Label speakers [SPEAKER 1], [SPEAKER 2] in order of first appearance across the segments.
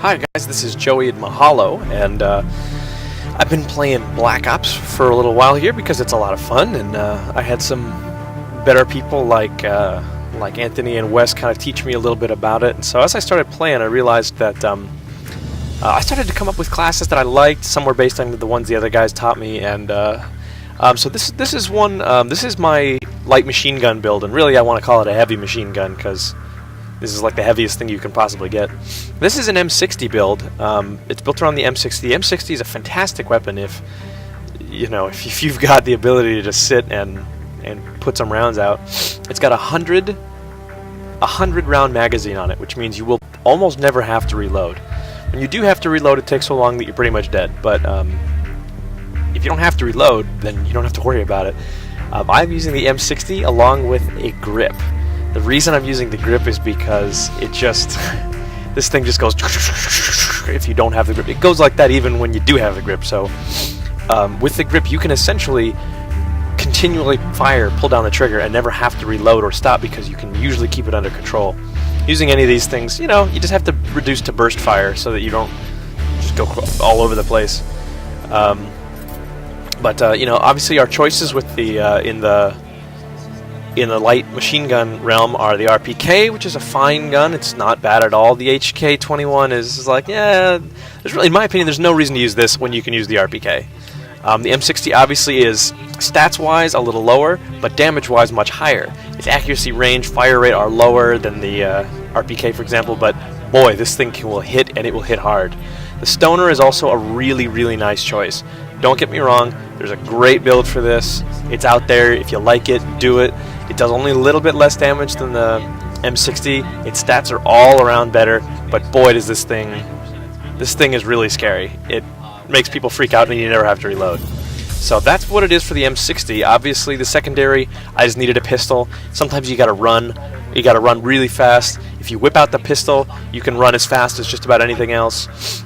[SPEAKER 1] Hi guys, this is Joey at Mahalo, and I've been playing Blackops for a little while here because it's a lot of fun, and I had some better people like Anthony and Wes kind of teach me a little bit about it. And so as I started playing, I realized that I started to come up with classes that I liked. Some were based on the ones the other guys taught me, and so this is one. This is my light machine gun build, and really I want to call it a heavy machine gun because this is like the heaviest thing you can possibly get. This is an M60 build. It's built around the M60. The M60 is a fantastic weapon if you've got the ability to just sit and put some rounds out. It's got a 100 round magazine on it, which means you will almost never have to reload. When you do have to reload, it takes so long that you're pretty much dead. But if you don't have to reload, then you don't have to worry about it. I'm using the M60 along with a grip. The reason I'm using the grip is because it just this thing just goes if you don't have the grip. It goes like that even when you do have the grip. So with the grip, you can essentially continually fire, pull down the trigger, and never have to reload or stop because you can usually keep it under control. Using any of these things, you just have to reduce to burst fire so that you don't just go all over the place. But obviously our choices with the in the light machine gun realm are the RPK, which is a fine gun. It's not bad at all. The HK-21 is like, yeah, there's really, in my opinion, there's no reason to use this when you can use the RPK. The M60 obviously is, stats-wise, a little lower, but damage-wise much higher. Its accuracy, range, fire rate are lower than the RPK, for example, but boy, this thing will hit, and it will hit hard. The Stoner is also a really, really nice choice. Don't get me wrong, there's a great build for this. It's out there. If you like it, do it. It does only a little bit less damage than the M60. Its stats are all around better, but boy does this thing is really scary. It makes people freak out and you never have to reload. So that's what it is for the M60. Obviously the secondary, I just needed a pistol. Sometimes you gotta run really fast. If you whip out the pistol, you can run as fast as just about anything else.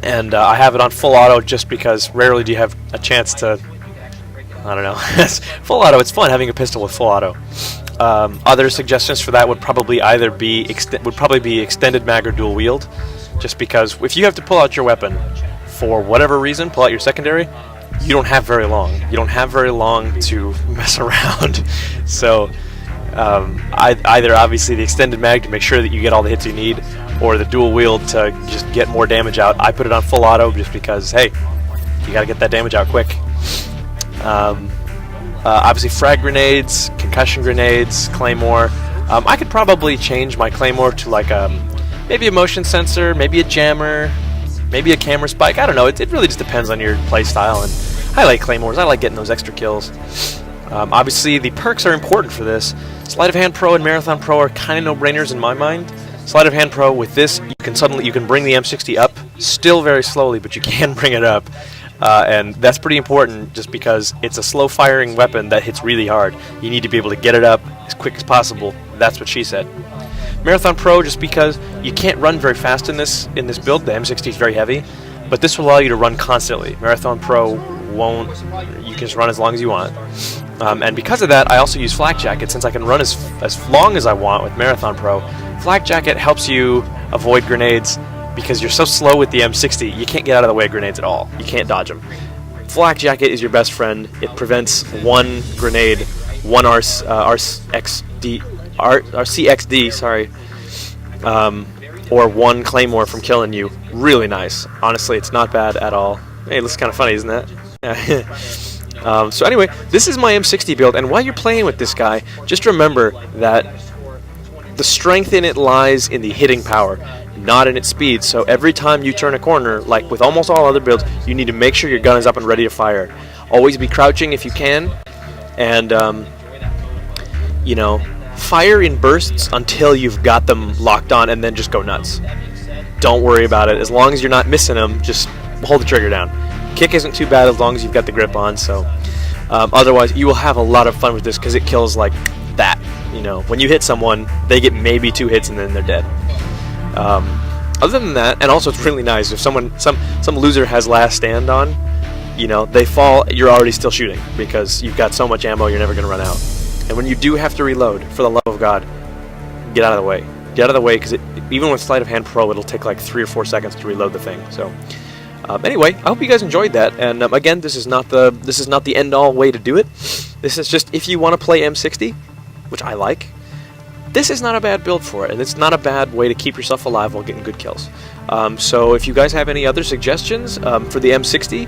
[SPEAKER 1] And I have it on full auto just because rarely do you have a chance to, I don't know, full auto, it's fun having a pistol with full auto. Other suggestions for that would probably either be extended mag or dual wield, just because if you have to pull out your weapon for whatever reason, pull out your secondary, you don't have very long. You don't have very long to mess around. So either obviously the extended mag to make sure that you get all the hits you need, or the dual wield to just get more damage out. I put it on full auto just because, hey, you gotta get that damage out quick. Obviously frag grenades, concussion grenades, claymore. I could probably change my claymore to like maybe a motion sensor, maybe a jammer, maybe a camera spike. I don't know, it really just depends on your play style, and I like claymores. I like getting those extra kills. Obviously the perks are important for this. Sleight of Hand Pro and Marathon Pro are kind of no-brainers in my mind. Sleight of Hand Pro, with this, you can bring the M60 up, still very slowly, but you can bring it up. And that's pretty important just because it's a slow-firing weapon that hits really hard. You need to be able to get it up as quick as possible. That's what she said. Marathon Pro, just because you can't run very fast in this build. The M60 is very heavy, but this will allow you to run constantly. Marathon Pro won't. You can just run as long as you want. And because of that, I also use Flak Jacket, since I can run as long as I want with Marathon Pro. Flak Jacket helps you avoid grenades because you're so slow with the M60, you can't get out of the way of grenades at all. You can't dodge them. Flak Jacket is your best friend. It prevents one grenade, one RCXD, sorry, or one claymore from killing you. Really nice. Honestly, it's not bad at all. Hey, it looks kind of funny, isn't that? Yeah. So anyway, this is my M60 build, and while you're playing with this guy, just remember that the strength in it lies in the hitting power, not in its speed. So every time you turn a corner, like with almost all other builds, you need to make sure your gun is up and ready to fire. Always be crouching if you can, and fire in bursts until you've got them locked on, and then just go nuts. Don't worry about it. As long as you're not missing them, just hold the trigger down. Kick isn't too bad as long as you've got the grip on. So otherwise, you will have a lot of fun with this because it kills like that. When you hit someone, they get maybe 2 hits and then they're dead. Other than that, and also it's really nice if some loser has last stand on, they fall, you're already still shooting because you've got so much ammo you're never going to run out. And when you do have to reload, for the love of God, get out of the way. get out of the way, because even with Sleight of Hand Pro, it'll take like 3 or 4 seconds to reload the thing. So anyway, I hope you guys enjoyed that. And again, this is not the end-all way to do it. This is just if you want to play M60, which I like. This is not a bad build for it, and it's not a bad way to keep yourself alive while getting good kills. So if you guys have any other suggestions for the M60,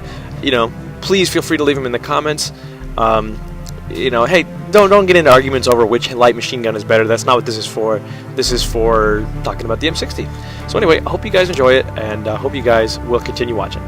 [SPEAKER 1] please feel free to leave them in the comments. Hey, don't get into arguments over which light machine gun is better. That's not what this is for. This is for talking about the M60. So anyway, I hope you guys enjoy it, and I hope you guys will continue watching.